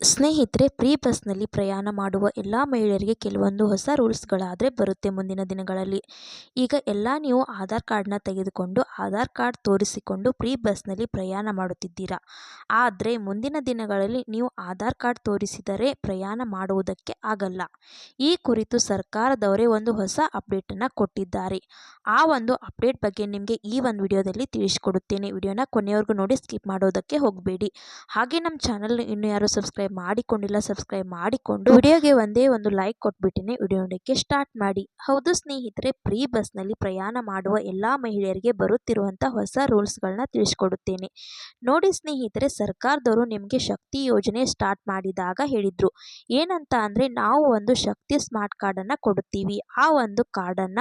ಸ್ನೇಹಿತರೆ, ಪ್ರೀ ಬಸ್ನಲ್ಲಿ ಪ್ರಯಾಣ ಮಾಡುವ ಎಲ್ಲ ಮಹಿಳೆಯರಿಗೆ ಕೆಲವೊಂದು ಹೊಸ ರೂಲ್ಸ್ಗಳಾದರೆ ಬರುತ್ತೆ ಮುಂದಿನ ದಿನಗಳಲ್ಲಿ. ಈಗ ಎಲ್ಲ ನೀವು ಆಧಾರ್ ಕಾರ್ಡ್ನ ತೆಗೆದುಕೊಂಡು ಆಧಾರ್ ಕಾರ್ಡ್ ತೋರಿಸಿಕೊಂಡು ಪ್ರೀ ಬಸ್ನಲ್ಲಿ ಪ್ರಯಾಣ ಮಾಡುತ್ತಿದ್ದೀರಾ. ಆದರೆ ಮುಂದಿನ ದಿನಗಳಲ್ಲಿ ನೀವು ಆಧಾರ್ ಕಾರ್ಡ್ ತೋರಿಸಿದರೆ ಪ್ರಯಾಣ ಮಾಡುವುದಕ್ಕೆ ಆಗಲ್ಲ. ಈ ಕುರಿತು ಸರ್ಕಾರದವರೇ ಒಂದು ಹೊಸ ಅಪ್ಡೇಟನ್ನು ಕೊಟ್ಟಿದ್ದಾರೆ. ಆ ಒಂದು ಅಪ್ಡೇಟ್ ಬಗ್ಗೆ ನಿಮಗೆ ಈ ಒಂದು ವಿಡಿಯೋದಲ್ಲಿ ತಿಳಿಸಿಕೊಡುತ್ತೇನೆ. ವಿಡಿಯೋನ ಕೊನೆಯವರೆಗೂ ನೋಡಿ, ಸ್ಕಿಪ್ ಮಾಡೋದಕ್ಕೆ ಹೋಗಬೇಡಿ. ಹಾಗೆ ನಮ್ಮ ಚಾನಲ್ ಇನ್ನೂ ಯಾರು ಸಬ್ಸ್ಕ್ರೈಬ್ ಮಾಡಿಕೊಂಡಿಲ್ಲ, ಸಬ್ಸ್ಕ್ರೈಬ್ ಮಾಡಿಕೊಂಡು ವಿಡಿಯೋಗೆ ಒಂದೇ ಒಂದು ಲೈಕ್ ಕೊಟ್ಬಿಟ್ಟಿನಿ ವಿಡಿಯೋ ನೋಡೋಕ್ಕೆ ಸ್ಟಾರ್ಟ್ ಮಾಡಿ. ಹೌದು ಸ್ನೇಹಿತರೆ, ಪ್ರೀ ಬಸ್ನಲ್ಲಿ ಪ್ರಯಾಣ ಮಾಡುವ ಎಲ್ಲಾ ಮಹಿಳೆಯರಿಗೆ ಬರುತ್ತಿರುವಂತಹ ಹೊಸ ರೂಲ್ಸ್ಗಳನ್ನ ತಿಳಿಸ್ಕೊಡುತ್ತೇನೆ. ನೋಡಿ ಸ್ನೇಹಿತರೆ, ಸರ್ಕಾರದವರು ನಿಮಗೆ ಶಕ್ತಿ ಯೋಜನೆ ಸ್ಟಾರ್ಟ್ ಮಾಡಿದಾಗ ಹೇಳಿದ್ರು ಏನಂತ ಅಂದ್ರೆ, ನಾವು ಒಂದು ಶಕ್ತಿ ಸ್ಮಾರ್ಟ್ ಕಾರ್ಡ್ ಅನ್ನ ಕೊಡುತ್ತೀವಿ. ಆ ಒಂದು ಕಾರ್ಡ್ ಅನ್ನ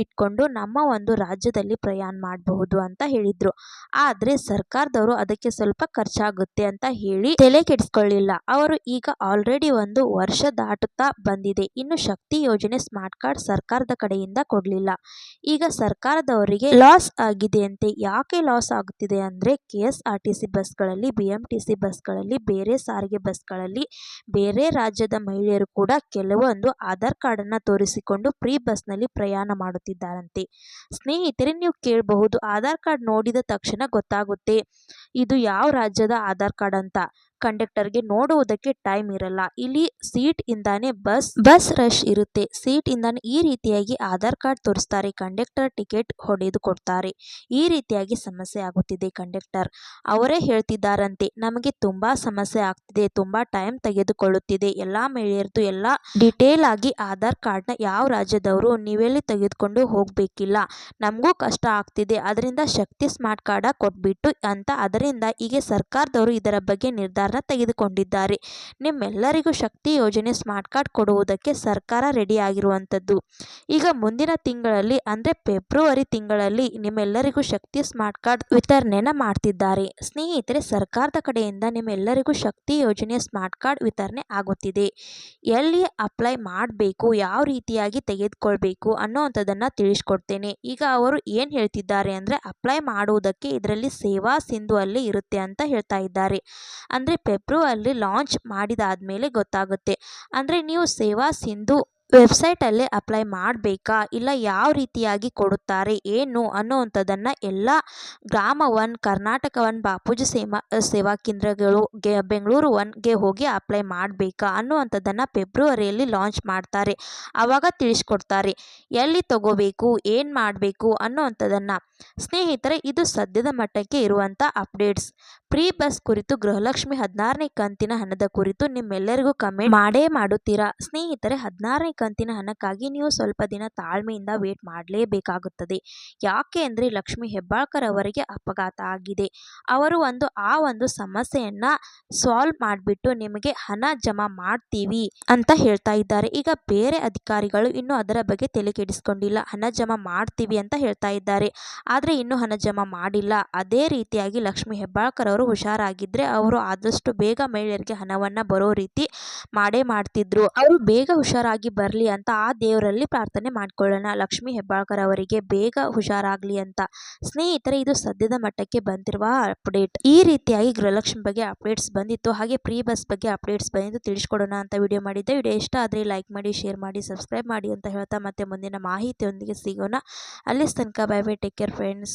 ಇಟ್ಕೊಂಡು ನಮ್ಮ ಒಂದು ರಾಜ್ಯದಲ್ಲಿ ಪ್ರಯಾಣ ಮಾಡಬಹುದು ಅಂತ ಹೇಳಿದ್ರು. ಆದ್ರೆ ಸರ್ಕಾರದವರು ಅದಕ್ಕೆ ಸ್ವಲ್ಪ ಖರ್ಚಾಗುತ್ತೆ ಅಂತ ಹೇಳಿ ತಲೆ ಕೆಡಿಸ್ಕೊಳ್ಳಿಲ್ಲ. ಅವರು ಈಗ ಆಲ್ರೆಡಿ ಒಂದು ವರ್ಷ ದಾಟುತ್ತಾ ಬಂದಿದೆ, ಇನ್ನು ಶಕ್ತಿ ಯೋಜನೆ ಸ್ಮಾರ್ಟ್ ಕಾರ್ಡ್ ಸರ್ಕಾರದ ಕಡೆಯಿಂದ ಕೊಡ್ಲಿಲ್ಲ. ಈಗ ಸರ್ಕಾರದವರಿಗೆ ಲಾಸ್ ಆಗಿದೆ ಅಂತೆ. ಯಾಕೆ ಲಾಸ್ ಆಗುತ್ತಿದೆ ಅಂದ್ರೆ, KSRTC ಬಸ್ಗಳಲ್ಲಿ, BMTC ಬಸ್ಗಳಲ್ಲಿ, ಬೇರೆ ಸಾರಿಗೆ ಬಸ್ಗಳಲ್ಲಿ ಬೇರೆ ರಾಜ್ಯದ ಮಹಿಳೆಯರು ಕೂಡ ಕೆಲವೊಂದು ಆಧಾರ್ ಕಾರ್ಡ್ ಅನ್ನ ತೋರಿಸಿಕೊಂಡು ಪ್ರೀ ಬಸ್ನಲ್ಲಿ ಪ್ರಯಾಣ ಮಾಡುತ್ತಿದ್ದಾರಂತೆ. ಸ್ನೇಹಿತರೆ, ನೀವು ಕೇಳಬಹುದು, ಆಧಾರ್ ಕಾರ್ಡ್ ನೋಡಿದ ತಕ್ಷಣ ಗೊತ್ತಾಗುತ್ತೆ ಇದು ಯಾವ ರಾಜ್ಯದ ಆಧಾರ್ ಕಾರ್ಡ್ ಅಂತ. ಕಂಡಕ್ಟರ್ಗೆ ನೋಡುವುದಕ್ಕೆ ಟೈಮ್ ಇರಲ್ಲ. ಇಲ್ಲಿ ಸೀಟ್ ಇಂದಾನೆ ಬಸ್ ರಶ್ ಇರುತ್ತೆ. ಸೀಟ್ ಇಂದಾನೆ ಈ ರೀತಿಯಾಗಿ ಆಧಾರ್ ಕಾರ್ಡ್ ತೋರಿಸ್ತಾರೆ. ಕಂಡಕ್ಟರ್ ಟಿಕೆಟ್ ಹೊಡೆದು ಕೊಡ್ತಾರೆ. ಈ ರೀತಿಯಾಗಿ ಸಮಸ್ಯೆ ಆಗುತ್ತಿದೆ. ಕಂಡಕ್ಟರ್ ಅವರೇ ಹೇಳ್ತಿದ್ದಾರಂತೆ, ನಮಗೆ ತುಂಬಾ ಸಮಸ್ಯೆ ಆಗ್ತಿದೆ, ತುಂಬಾ ಟೈಮ್ ತೆಗೆದುಕೊಳ್ಳುತ್ತಿದೆ. ಎಲ್ಲಾ ಮಹಿಳೆಯರದು ಎಲ್ಲ ಡಿಟೇಲ್ ಆಗಿ ಆಧಾರ್ ಕಾರ್ಡ್ನ ಯಾವ ರಾಜ್ಯದವರು ನೀವೆಲ್ಲಿ ತೆಗೆದುಕೊಂಡು ಹೋಗ್ಬೇಕಿಲ್ಲ, ನಮಗೂ ಕಷ್ಟ ಆಗ್ತಿದೆ, ಅದರಿಂದ ಶಕ್ತಿ ಸ್ಮಾರ್ಟ್ ಕಾರ್ಡ್ ಕೊಟ್ಬಿಟ್ಟು ಅಂತ. ಅದರಿಂದ ಈಗ ಸರ್ಕಾರದವರು ಇದರ ಬಗ್ಗೆ ನಿರ್ಧಾರ ತೆಗೆದುಕೊಂಡಿದ್ದಾರೆ. ನಿಮ್ಮೆಲ್ಲರಿಗೂ ಶಕ್ತಿ ಯೋಜನೆ ಸ್ಮಾರ್ಟ್ ಕಾರ್ಡ್ ಕೊಡುವುದಕ್ಕೆ ಸರ್ಕಾರ ರೆಡಿ ಆಗಿರುವಂತದ್ದು. ಈಗ ಮುಂದಿನ ತಿಂಗಳಲ್ಲಿ ಅಂದ್ರೆ ಫೆಬ್ರವರಿ ತಿಂಗಳಲ್ಲಿ ನಿಮ್ಮೆಲ್ಲರಿಗೂ ಶಕ್ತಿ ಸ್ಮಾರ್ಟ್ ಕಾರ್ಡ್ ವಿತರಣೆನ ಮಾಡ್ತಿದ್ದಾರೆ. ಸ್ನೇಹಿತರೆ, ಸರ್ಕಾರದ ಕಡೆಯಿಂದ ನಿಮ್ಮೆಲ್ಲರಿಗೂ ಶಕ್ತಿ ಯೋಜನೆ ಸ್ಮಾರ್ಟ್ ಕಾರ್ಡ್ ವಿತರಣೆ ಆಗುತ್ತಿದೆ. ಎಲ್ಲಿ ಅಪ್ಲೈ ಮಾಡಬೇಕು, ಯಾವ ರೀತಿಯಾಗಿ ತೆಗೆದುಕೊಳ್ಬೇಕು ಅನ್ನೋಂಥದ್ದನ್ನ ತಿಳಿಸ್ಕೊಡ್ತೇನೆ. ಈಗ ಅವರು ಏನ್ ಹೇಳ್ತಿದ್ದಾರೆ ಅಂದ್ರೆ, ಅಪ್ಲೈ ಮಾಡುವುದಕ್ಕೆ ಇದರಲ್ಲಿ ಸೇವಾ ಸಿಂಧು ಅಲ್ಲಿ ಇರುತ್ತೆ ಅಂತ ಹೇಳ್ತಾ ಇದ್ದಾರೆ. ಅಂದ್ರೆ ಫೆಬ್ರವರಿ ಲಾಂಚ್ ಮಾಡಿದಾದ್ಮೇಲೆ ಗೊತ್ತಾಗುತ್ತೆ. ಅಂದ್ರೆ ನೀವು ಸೇವಾ ಸಿಂಧು ವೆಬ್ಸೈಟ್ ಅಲ್ಲೇ ಅಪ್ಲೈ ಮಾಡಬೇಕಾ, ಇಲ್ಲ ಯಾವ ರೀತಿಯಾಗಿ ಕೊಡುತ್ತಾರೆ ಏನು ಅನ್ನೋವಂಥದ್ದನ್ನ ಎಲ್ಲ ಗ್ರಾಮ 1, ಕರ್ನಾಟಕ 1, ಬಾಪೂಜಿ ಸೇವಾ ಕೇಂದ್ರಗಳು, ಬೆಂಗಳೂರು 1ಗೆ ಹೋಗಿ ಅಪ್ಲೈ ಮಾಡಬೇಕಾ ಅನ್ನುವಂಥದ್ದನ್ನ ಫೆಬ್ರವರಿಯಲ್ಲಿ ಲಾಂಚ್ ಮಾಡ್ತಾರೆ. ಆವಾಗ ತಿಳಿಸ್ಕೊಡ್ತಾರೆ ಎಲ್ಲಿ ತಗೋಬೇಕು, ಏನು ಮಾಡಬೇಕು ಅನ್ನೋವಂಥದ್ದನ್ನ. ಸ್ನೇಹಿತರೆ, ಇದು ಸದ್ಯದ ಮಟ್ಟಕ್ಕೆ ಇರುವಂಥ ಅಪ್ಡೇಟ್ಸ್. ಪ್ರೀ ಬಸ್ ಕುರಿತು ಗೃಹಲಕ್ಷ್ಮಿ 16ನೇ ಕಂತಿನ ಹಣದ ಕುರಿತು ನಿಮ್ಮೆಲ್ಲರಿಗೂ ಕಮೆಂಟ್ ಮಾಡೇ ಮಾಡುತ್ತೀರಾ. ಸ್ನೇಹಿತರೆ, 16ನೇ ಕಂತಿನ ಹಣಕ್ಕಾಗಿ ನೀವು ಸ್ವಲ್ಪ ದಿನ ತಾಳ್ಮೆಯಿಂದ ವೇಟ್ ಮಾಡಲೇಬೇಕಾಗುತ್ತದೆ. ಯಾಕೆ ಅಂದರೆ, ಲಕ್ಷ್ಮಿ ಹೆಬ್ಬಾಳ್ಕರ್ ಅವರಿಗೆ ಅಪಘಾತ ಆಗಿದೆ. ಅವರು ಆ ಒಂದು ಸಮಸ್ಯೆಯನ್ನ ಸಾಲ್ವ್ ಮಾಡಿಬಿಟ್ಟು ನಿಮಗೆ ಹಣ ಜಮಾ ಮಾಡ್ತೀವಿ ಅಂತ ಹೇಳ್ತಾ ಇದ್ದಾರೆ. ಈಗ ಬೇರೆ ಅಧಿಕಾರಿಗಳು ಇನ್ನೂ ಅದರ ಬಗ್ಗೆ ತಲೆ ಕೆಡಿಸ್ಕೊಂಡಿಲ್ಲ. ಹಣ ಜಮಾ ಮಾಡ್ತೀವಿ ಅಂತ ಹೇಳ್ತಾ ಇದ್ದಾರೆ, ಆದರೆ ಇನ್ನೂ ಹಣ ಜಮಾ ಮಾಡಿಲ್ಲ. ಅದೇ ರೀತಿಯಾಗಿ ಲಕ್ಷ್ಮಿ ಹೆಬ್ಬಾಳ್ಕರ್ ಅವರು ಹುಷಾರಾಗಿದ್ರೆ ಅವರು ಆದಷ್ಟು ಬೇಗ ಮಹಿಳೆಯರಿಗೆ ಹಣವನ್ನ ಬರೋ ರೀತಿ ಮಾಡ್ತಿದ್ರು. ಅವರು ಬೇಗ ಹುಷಾರಾಗಿ ಬರಲಿ ಅಂತ ಆ ದೇವರಲ್ಲಿ ಪ್ರಾರ್ಥನೆ ಮಾಡ್ಕೊಳ್ಳೋಣ, ಲಕ್ಷ್ಮಿ ಹೆಬ್ಬಾಳ್ಕರ್ ಅವರಿಗೆ ಬೇಗ ಹುಷಾರಾಗ್ಲಿ ಅಂತ. ಸ್ನೇಹಿತರೆ, ಇದು ಸದ್ಯದ ಮಟ್ಟಕ್ಕೆ ಬಂದಿರುವ ಅಪ್ಡೇಟ್. ಈ ರೀತಿಯಾಗಿ ಗೃಹಲಕ್ಷ್ಮಿ ಬಗ್ಗೆ ಅಪ್ಡೇಟ್ಸ್ ಬಂದಿತ್ತು, ಹಾಗೆ ಪ್ರೀ ಬಸ್ ಬಗ್ಗೆ ಅಪ್ಡೇಟ್ಸ್ ಬಂದಿತ್ತು, ತಿಳಿಸ್ಕೊಡೋಣ ಅಂತ ವಿಡಿಯೋ ಮಾಡಿದ್ದೆ. ವಿಡಿಯೋ ಇಷ್ಟ ಆದರೆ ಲೈಕ್ ಮಾಡಿ, ಶೇರ್ ಮಾಡಿ, ಸಬ್ಸ್ಕ್ರೈಬ್ ಮಾಡಿ ಅಂತ ಹೇಳ್ತಾ ಮತ್ತೆ ಮುಂದಿನ ಮಾಹಿತಿಯೊಂದಿಗೆ ಸಿಗೋಣ. ಅಲ್ಲಿ ತನಕ bye bye, take care friends.